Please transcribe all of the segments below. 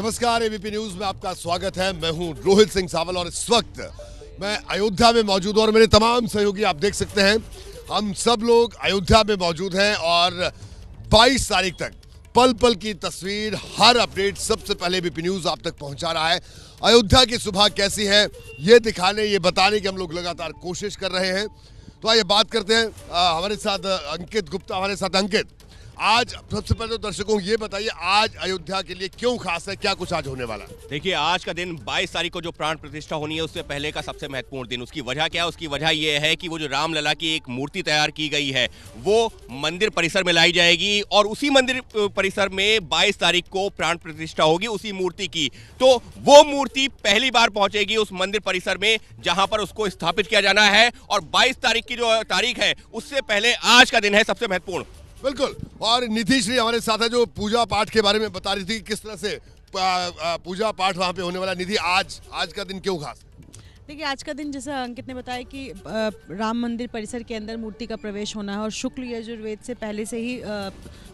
नमस्कार, ABP news में आपका स्वागत है। मैं हूं रोहित सिंह सावल और इस वक्त मैं अयोध्या में मौजूद हूं और मेरे तमाम सहयोगी आप देख सकते हैं, हम सब लोग अयोध्या में मौजूद हैं और 22 तारीख तक पल पल की तस्वीर, हर अपडेट सबसे पहले एबीपी न्यूज आप तक पहुंचा रहा है। अयोध्या की सुबह कैसी है ये दिखाने, ये बताने की हम लोग लगातार कोशिश कर रहे हैं। तो आइए बात करते हैं, हमारे साथ अंकित गुप्ता हमारे साथ। अंकित, आज सबसे पहले तो दर्शकों को ये बताइए, आज अयोध्या के लिए क्यों खास है, क्या कुछ आज होने वाला है? देखिए, आज का दिन 22 तारीख को जो प्राण प्रतिष्ठा होनी है उससे पहले का सबसे महत्वपूर्ण दिन। उसकी वजह क्या है? उसकी वजह ये है कि वो जो रामलला की एक मूर्ति तैयार की गई है वो मंदिर परिसर में लाई जाएगी और उसी मंदिर परिसर में 22 तारीख को प्राण प्रतिष्ठा होगी उसी मूर्ति की। तो वो मूर्ति पहली बार पहुंचेगी उस मंदिर परिसर में जहां पर उसको स्थापित किया जाना है और 22 तारीख की जो तारीख है उससे पहले आज का दिन है सबसे महत्वपूर्ण। बिल्कुल। और निधि श्री हमारे साथ है जो पूजा पाठ के बारे में बता रही थी, किस तरह से पूजा पाठ वहां पे होने वाला। निधि, आज का दिन क्यों खास? देखिए, आज का दिन जैसा अंकित ने बताया कि राम मंदिर परिसर के अंदर मूर्ति का प्रवेश होना है और शुक्ल यजुर्वेद से पहले से ही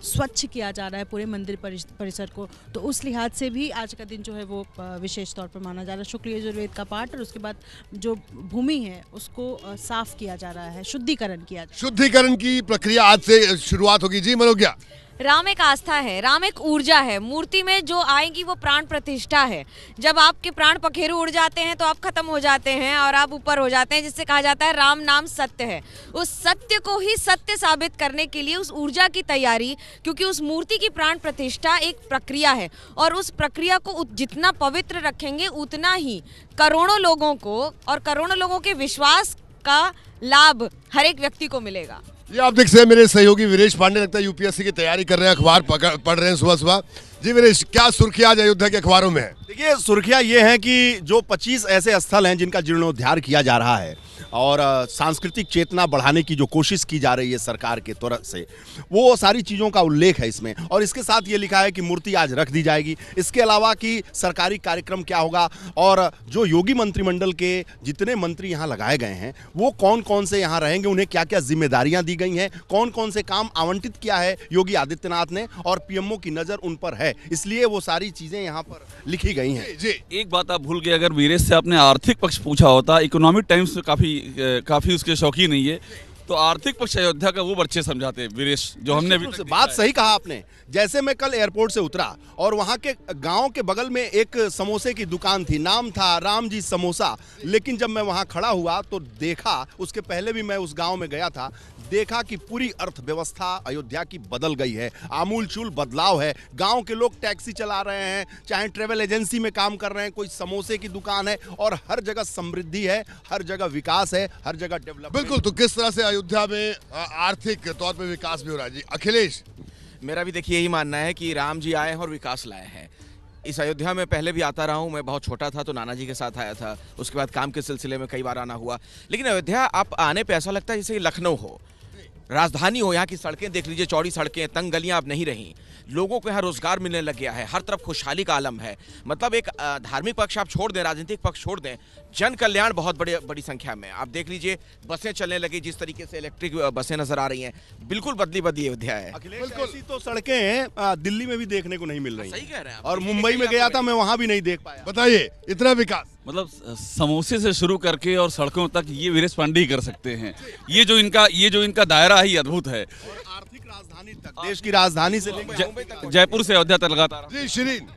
स्वच्छ किया जा रहा है पूरे मंदिर परिसर को। तो उस लिहाज से भी आज का दिन जो है वो विशेष तौर पर माना जा रहा है। शुक्ल यजुर्वेद का पाठ और उसके बाद जो भूमि है उसको साफ किया जा रहा है, शुद्धिकरण किया जा रहा है। शुद्धिकरण की प्रक्रिया आज से शुरुआत होगी। जी मनोज्ञा। राम एक आस्था है, राम एक ऊर्जा है। मूर्ति में जो आएगी वो प्राण प्रतिष्ठा है। जब आपके प्राण पखेरु उड़ जाते हैं तो आप खत्म हो जाते हैं और आप ऊपर हो जाते हैं, जिससे कहा जाता है राम नाम सत्य है। उस सत्य को ही सत्य साबित करने के लिए उस ऊर्जा की तैयारी, क्योंकि उस मूर्ति की प्राण प्रतिष्ठा एक प्रक्रिया है और उस प्रक्रिया को जितना पवित्र रखेंगे उतना ही करोड़ों लोगों को और करोड़ों लोगों के विश्वास का लाभ हर एक व्यक्ति को मिलेगा। ये आप देख सकते हैं, मेरे सहयोगी वीरेश पांडे लगता है यूपीएससी की तैयारी कर रहे हैं, अखबार पढ़ रहे हैं सुबह सुबह। जी वीरेश, क्या सुर्खियां आज अयोध्या के अखबारों में है? देखिए, सुर्खियां ये हैं कि जो 25 ऐसे स्थल हैं जिनका जीर्णोद्धार किया जा रहा है और सांस्कृतिक चेतना बढ़ाने की जो कोशिश की जा रही है सरकार के तरफ से, वो सारी चीज़ों का उल्लेख है इसमें। और इसके साथ ये लिखा है कि मूर्ति आज रख दी जाएगी। इसके अलावा कि सरकारी कार्यक्रम क्या होगा और जो योगी मंत्रिमंडल के जितने मंत्री यहाँ लगाए गए हैं वो कौन कौन से यहाँ रहेंगे, उन्हें क्या क्या जिम्मेदारियाँ दी गई हैं, कौन कौन से काम आवंटित किया है योगी आदित्यनाथ ने और पीएमओ की नज़र उन पर है, इसलिए वो सारी चीज़ें यहाँ पर लिखी गई हैं। जी, एक बात आप भूल गए, अगर वीरेश से आपने आर्थिक पक्ष पूछा होता, इकोनॉमिक टाइम्स में काफी उसके शौकीन नहीं है, तो आर्थिक पक्ष अयोध्या का वो बच्चे समझाते हैं वीरेश, जो हमने अभी तक बात सही कहा आपने। जैसे मैं कल एयरपोर्ट से उतरा और वहाँ के गांव के बगल में एक समोसे की दुकान थी, नाम था राम जी समोसा, लेकिन जब मैं वहाँ खड़ा हुआ तो देखा, उसके पहले भी मैं उस गांव में गया था, देखा कि पूरी अर्थव्यवस्था अयोध्या की बदल गई है, आमूलचूल बदलाव है। गांव के लोग टैक्सी चला रहे हैं, चाहे ट्रेवल एजेंसी में काम कर रहे हैं, कोई समोसे की दुकान है और हर जगह समृद्धि है, हर जगह विकास है, हर जगह डेवलपमेंट। बिल्कुल। तो किस तरह से अयोध्या में आर्थिक तौर पे विकास भी हो रहा है? जी अखिलेश। मेरा भी देखिए यही मानना है कि राम जी आए हैं और विकास लाए हैं। इस अयोध्या में पहले भी आता रहा हूँ, मैं बहुत छोटा था तो नाना जी के साथ आया था, उसके बाद काम के सिलसिले में कई बार आना हुआ। लेकिन अयोध्या आप आने पे ऐसा लगता है जैसे लखनऊ हो, राजधानी हो। यहाँ की सड़कें देख लीजिए, चौड़ी सड़कें, तंग गलियाँ अब नहीं रहीं। लोगों को यहाँ रोजगार मिलने लग गया है, हर तरफ खुशहाली का आलम है। मतलब एक धार्मिक पक्ष आप छोड़ दें, राजनीतिक पक्ष छोड़ दें, जन कल्याण बहुत बड़ी संख्या में। आप देख लीजिए, बसें चलने लगी, जिस तरीके से इलेक्ट्रिक बसें नजर आ रही हैं, बिल्कुल बदली अयोध्या है। ऐसी तो सड़कें हैं दिल्ली में भी देखने को नहीं मिल रही। सही कह रहे हैं आप। और मुंबई में गया था मैं, वहां भी नहीं देख पाया। बताइए, इतना विकास मतलब समोसे से शुरू करके और सड़कों तक ये वीरेश पांडे ही कर सकते हैं। ये जो इनका दायरा है ये अद्भुत है। और आर्थिक राजधानी तक, देश की राजधानी से जयपुर से अयोध्या तक लगातार। जी शिरीन।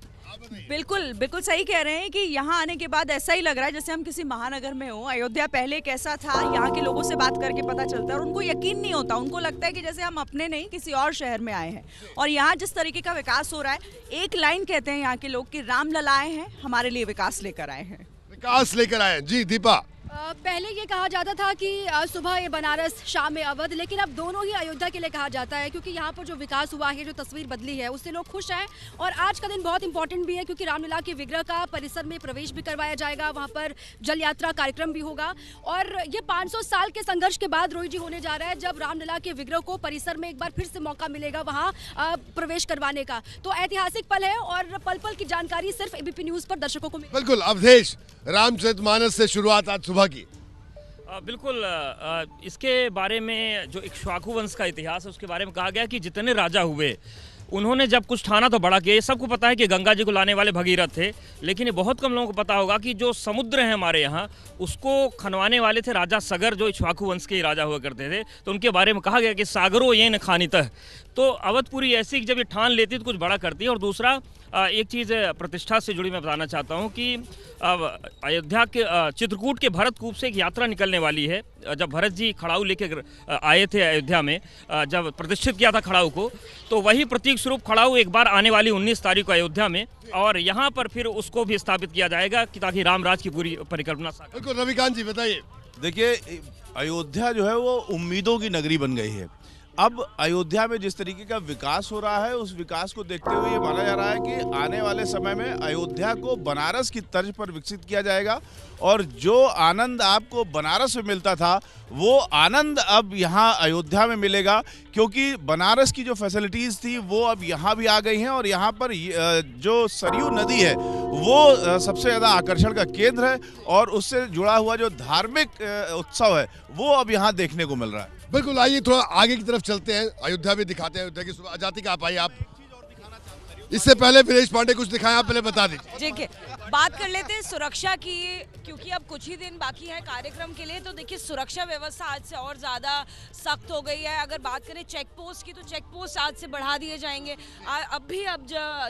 बिल्कुल सही कह रहे हैं कि यहाँ आने के बाद ऐसा ही लग रहा है जैसे हम किसी महानगर में हो। अयोध्या पहले कैसा था, यहाँ के लोगों से बात करके पता चलता है और उनको यकीन नहीं होता, उनको लगता है कि जैसे हम अपने नहीं किसी और शहर में आए हैं। और यहाँ जिस तरीके का विकास हो रहा है, एक लाइन कहते हैं यहाँ के लोग कि राम लला आए हैं, हमारे लिए विकास लेकर आए हैं। विकास लेकर आए। जी दीपा। पहले ये कहा जाता था कि सुबह ये बनारस, शाम में अवध, लेकिन अब दोनों ही अयोध्या के लिए कहा जाता है, क्योंकि यहाँ पर जो विकास हुआ है, जो तस्वीर बदली है, उससे लोग खुश हैं। और आज का दिन बहुत इंपॉर्टेंट भी है क्योंकि रामलला के विग्रह का परिसर में प्रवेश भी करवाया जाएगा, वहाँ पर जल यात्रा कार्यक्रम भी होगा। और ये 500 साल के संघर्ष के बाद रोहित जी होने जा रहा है, जब रामलला के विग्रह को परिसर में एक बार फिर से मौका मिलेगा वहाँ प्रवेश करवाने का। तो ऐतिहासिक पल है और पल पल की जानकारी सिर्फ एबीपी न्यूज पर दर्शकों को मिलेगी। बिल्कुल। अवधेश, रामचरितमानस से शुरुआत आज सुबह की। बिल्कुल। इसके बारे में जो इक्ष्वाकु वंश का इतिहास है उसके बारे में कहा गया कि जितने राजा हुए उन्होंने जब कुछ ठाना तो बड़ा किया। ये सबको पता है कि गंगा जी को लाने वाले भगीरथ थे, लेकिन ये बहुत कम लोगों को पता होगा कि जो समुद्र है हमारे यहाँ, उसको खनवाने वाले थे राजा सगर, जो इक्ष्वाकु वंश के राजा हुआ करते थे। तो उनके बारे में कहा गया कि सागरो ये न खानितः। तो अवधपुरी ऐसी कि जब ये ठान लेती है तो कुछ बड़ा करती है। और दूसरा एक चीज़ प्रतिष्ठा से जुड़ी मैं बताना चाहता हूँ कि अयोध्या के चित्रकूट के भरतकूप से एक यात्रा निकलने वाली है। जब भरत जी खड़ाऊ लेके आए थे अयोध्या में, जब प्रतिष्ठित किया था खड़ाऊ को, तो वही प्रतीक स्वरूप खड़ाऊ एक बार आने वाली 19 तारीख को अयोध्या में, और यहाँ पर फिर उसको भी स्थापित किया जाएगा कि ताकि रामराज की पूरी परिकल्पना साकार। बिल्कुल, रविकांत जी बताइए। देखिए, अयोध्या जो है वो उम्मीदों की नगरी बन गई है। अब अयोध्या में जिस तरीके का विकास हो रहा है, उस विकास को देखते हुए ये माना जा रहा है कि आने वाले समय में अयोध्या को बनारस की तर्ज पर विकसित किया जाएगा, और जो आनंद आपको बनारस में मिलता था वो आनंद अब यहाँ अयोध्या में मिलेगा, क्योंकि बनारस की जो फैसिलिटीज़ थी वो अब यहाँ भी आ गई हैं। और यहाँ पर जो सरयू नदी है वो सबसे ज़्यादा आकर्षण का केंद्र है, और उससे जुड़ा हुआ जो धार्मिक उत्सव है वो अब यहाँ देखने को मिल रहा है। बिल्कुल, आइए थोड़ा आगे की तरफ चलते हैं, अयोध्या भी दिखाते हैं। अयोध्या की सुबह आजादी का आप आइए। आप इससे पहले वीरेश पांडे कुछ दिखाएं, आप पहले बता दीजिए। देखिए, बात कर लेते हैं सुरक्षा की, क्योंकि अब कुछ ही दिन बाकी है कार्यक्रम के लिए। तो देखिए, सुरक्षा व्यवस्था आज से और ज़्यादा सख्त हो गई है। अगर बात करें चेक पोस्ट की, तो चेक पोस्ट आज से बढ़ा दिए जाएंगे।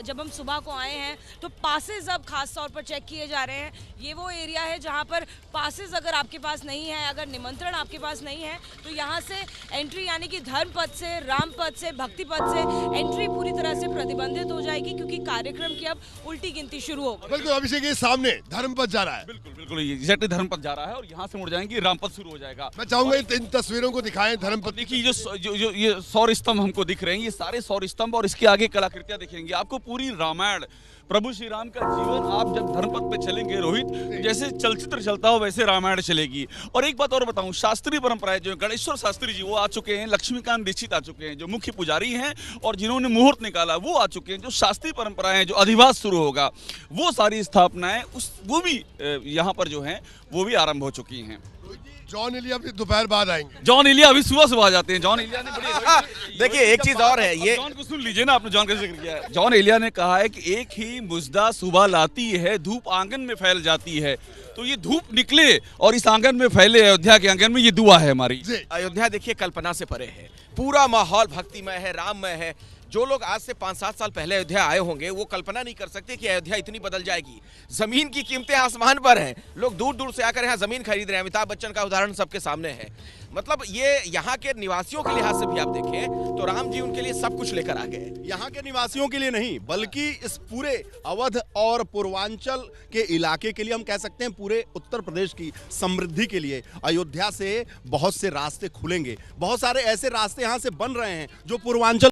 जब हम सुबह को आए हैं तो पासेस अब खास तौर पर चेक किए जा रहे हैं। ये वो एरिया है जहाँ पर पासेस अगर आपके पास नहीं है, अगर निमंत्रण आपके पास नहीं है, तो यहाँ से एंट्री, यानी कि धर्मपथ से, रामपथ से, भक्तिपथ से एंट्री पूरी तरह से प्रतिबंधित हो जाएगी, क्योंकि कार्यक्रम की अब उल्टी गिनती शुरू होगी। बिल्कुल, अभिषेक ये सामने धर्मपथ जा रहा है। बिल्कुल बिल्कुल, एग्जैक्टली धर्मपथ जा रहा है, और यहाँ से मुड़ जाएंगे रामपथ शुरू हो जाएगा। मैं चाहूंगा इन तस्वीरों को दिखाएं धर्मपथ। देखिए, जो ये सौर स्तंभ हमको दिख रहे हैं, ये सारे सौर स्तंभ, और इसके आगे कलाकृतियां दिखेंगी आपको। पूरी रामायण, प्रभु श्री राम का जीवन, आप जब धर्मपथ पे चलेंगे रोहित, जैसे चलचित्र चलता हो वैसे रामायण चलेगी। और एक बात और बताऊं, शास्त्रीय परंपराएं जो गणेश्वर शास्त्री जी वो आ चुके हैं, लक्ष्मीकांत दीक्षित आ चुके हैं, जो मुख्य पुजारी हैं और जिन्होंने मुहूर्त निकाला वो आ चुके हैं। जो शास्त्रीय परंपराएं, जो अधिवास शुरू होगा, वो सारी स्थापनाएं वो भी यहाँ पर जो है वो भी आरंभ हो चुकी हैं। जॉन इलिया भी दोपहर बाद आएंगे। जॉन इलिया अभी सुबह आ जाते हैं। जॉन इलिया ने बड़ी देखिए, एक चीज और है, ये जॉन को सुन लीजिए ना, आपने जॉन का जिक्र किया है। जॉन इलिया ने कहा है कि एक ही मुजदा सुबह लाती है, धूप आंगन में फैल जाती है। तो ये धूप निकले और इस आंगन में फैले, अयोध्या के आंगन में, ये दुआ है हमारी। अयोध्या देखिए कल्पना से परे है, पूरा माहौल भक्तिमय है, राममय है। जो लोग आज से 5-7 साल पहले अयोध्या आए होंगे वो कल्पना नहीं कर सकते कि अयोध्या इतनी बदल जाएगी। जमीन की कीमतें आसमान पर हैं, लोग दूर दूर से आकर यहाँ जमीन खरीद रहे हैं। अमिताभ बच्चन का उदाहरण सबके सामने है। मतलब ये यहाँ के निवासियों के लिहाज से भी आप देखें तो राम जी उनके लिए सब कुछ लेकर आ गए। यहाँ के निवासियों के लिए नहीं, बल्कि इस पूरे अवध और पूर्वांचल के इलाके के लिए, हम कह सकते हैं पूरे उत्तर प्रदेश की समृद्धि के लिए अयोध्या से बहुत से रास्ते खुलेंगे। बहुत सारे ऐसे रास्ते यहाँ से बन रहे हैं जो पूर्वांचल